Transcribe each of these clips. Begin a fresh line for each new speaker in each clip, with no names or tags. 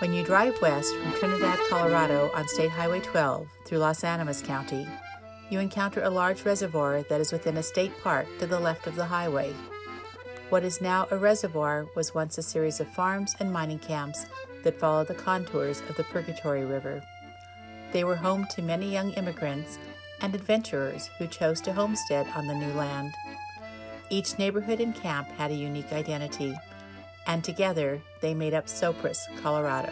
When you drive west from Trinidad, Colorado on State Highway 12 through Los Animas County, you encounter a large reservoir that is within a state park to the left of the highway. What is now a reservoir was once a series of farms and mining camps that followed the contours of the Purgatory River. They were home to many young immigrants and adventurers who chose to homestead on the new land. Each neighborhood and camp had a unique identity, and together they made up Sopris, Colorado.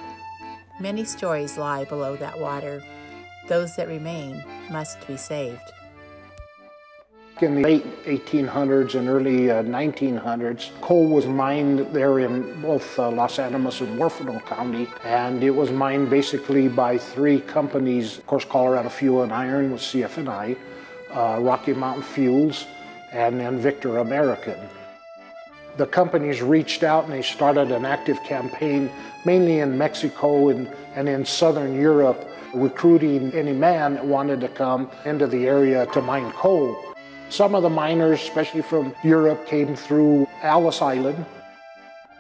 Many stories lie below that water. Those that remain must be saved.
In the late 1800s and early 1900s, coal was mined there in both Los Animas and Warfordle County, and it was mined basically by three companies. Of course, Colorado Fuel and Iron was CF&I, Rocky Mountain Fuels, and then Victor American. The companies reached out and they started an active campaign, mainly in Mexico and in Southern Europe, recruiting any man that wanted to come into the area to mine coal. Some of the miners, especially from Europe, came through Ellis Island.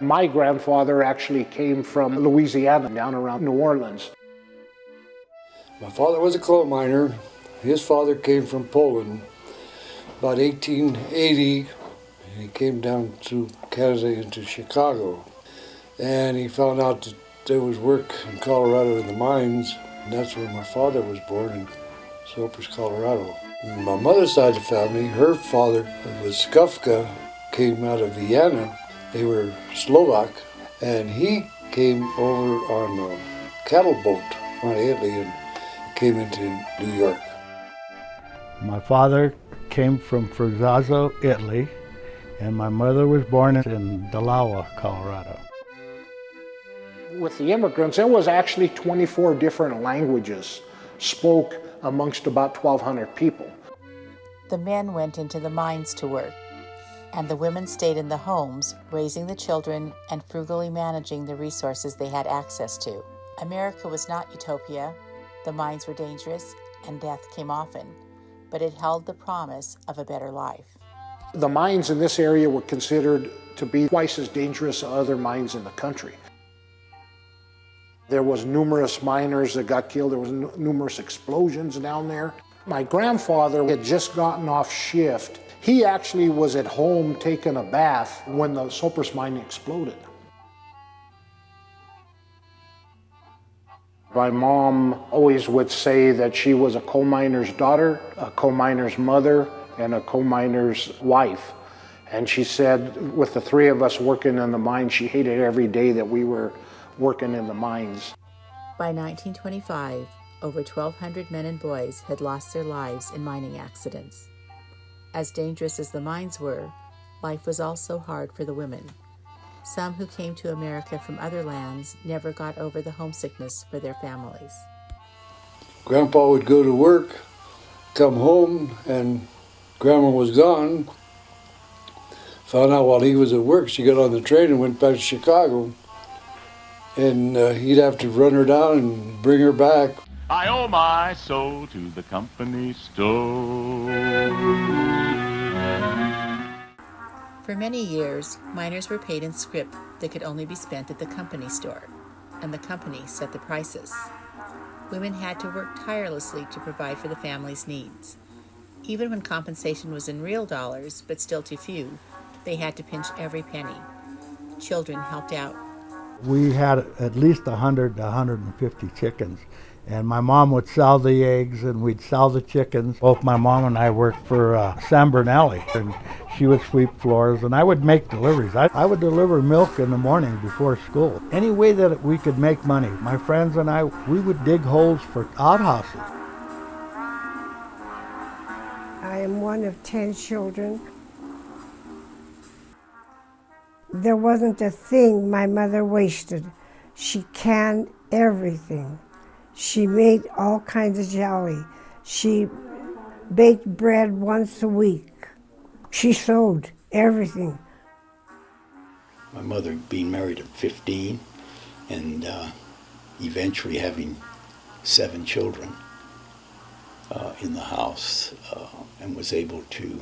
My grandfather actually came from Louisiana, down around New Orleans.
My father was a coal miner. His father came from Poland. About 1880, he came down through Canada into Chicago. And he found out that there was work in Colorado in the mines. And that's where my father was born, in Sopris, Colorado. And my mother's side of the family, her father was Skufka, came out of Vienna. They were Slovak, and he came over on a cattle boat on Italy and came into New York.
My father came from Fruzzazzo, Italy, and my mother was born in Delawa, Colorado.
With the immigrants, there was actually 24 different languages spoke amongst about 1,200 people.
The men went into the mines to work, and the women stayed in the homes, raising the children and frugally managing the resources they had access to. America was not utopia. The mines were dangerous, and death came often, but it held the promise of a better life.
The mines in this area were considered to be twice as dangerous as other mines in the country. There was numerous miners that got killed. There was numerous explosions down there. My grandfather had just gotten off shift. He actually was at home taking a bath when the Sopris mine exploded. My mom always would say that she was a coal miner's daughter, a coal miner's mother, and a coal miner's wife. And she said with the three of us working in the mine, she hated every day that we were working in the mines.
By 1925, over 1,200 men and boys had lost their lives in mining accidents. As dangerous as the mines were, life was also hard for the women. Some who came to America from other lands never got over the homesickness for their families.
Grandpa would go to work, come home, and Grandma was gone. Found out while he was at work, she got on the train and went back to Chicago. And he'd have to run her down and bring her back.
I owe my soul to the company store.
For many years, miners were paid in scrip that could only be spent at the company store, and the company set the prices. Women had to work tirelessly to provide for the family's needs. Even when compensation was in real dollars, but still too few, they had to pinch every penny. Children helped out.
We had at least 100 to 150 chickens, and my mom would sell the eggs and we'd sell the chickens. Both my mom and I worked for San Bernelli, and she would sweep floors and I would make deliveries. I would deliver milk in the morning before school. Any way that we could make money, my friends and I, we would dig holes for outhouses.
I am one of 10 children. There wasn't a thing my mother wasted. She canned everything. She made all kinds of jelly. She baked bread once a week. She sewed everything.
My mother being married at 15 and eventually having 7 children in the house and was able to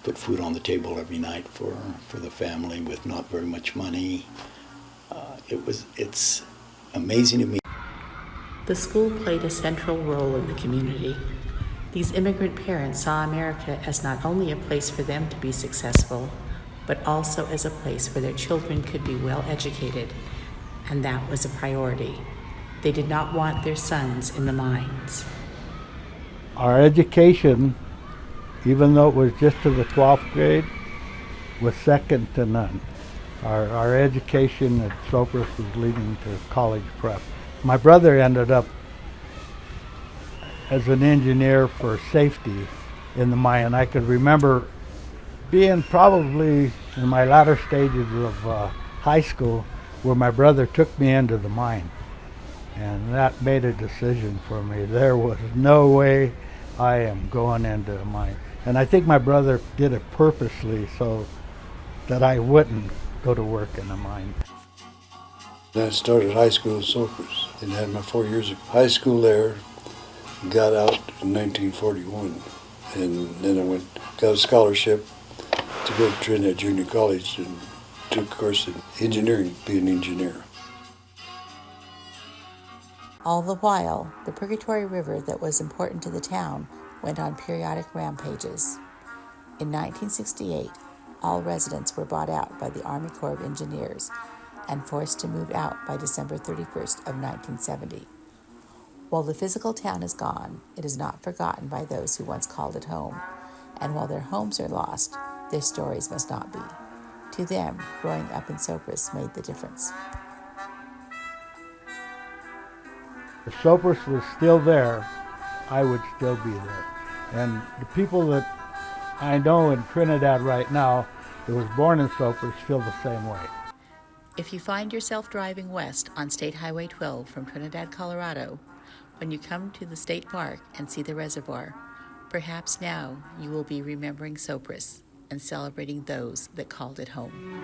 put food on the table every night for the family with not very much money. It's amazing to me.
The school played a central role in the community. These immigrant parents saw America as not only a place for them to be successful, but also as a place where their children could be well educated, and that was a priority. They did not want their sons in the mines.
Our education, even though it was just to the 12th grade, was second to none. Our education at Sopris was leading to college prep. My brother ended up as an engineer for safety in the mine. I could remember being probably in my latter stages of high school where my brother took me into the mine. And that made a decision for me. There was no way I am going into a mine. And I think my brother did it purposely so that I wouldn't go to work in a mine.
I started high school at Sopris and had my 4 years of high school there. Got out in 1941, and then I got a scholarship to go to Trinidad Junior College and took a course in engineering, be an engineer.
All the while, the Purgatory River that was important to the town went on periodic rampages. In 1968, all residents were bought out by the Army Corps of Engineers and forced to move out by December 31st of 1970. While the physical town is gone, it is not forgotten by those who once called it home, and while their homes are lost, their stories must not be. To them, growing up in Sopris made the difference.
If Sopris was still there, I would still be there. And the people that I know in Trinidad right now that was born in Sopris feel the same way.
If you find yourself driving west on State Highway 12 from Trinidad, Colorado, when you come to the state park and see the reservoir, perhaps now you will be remembering Sopris and celebrating those that called it home.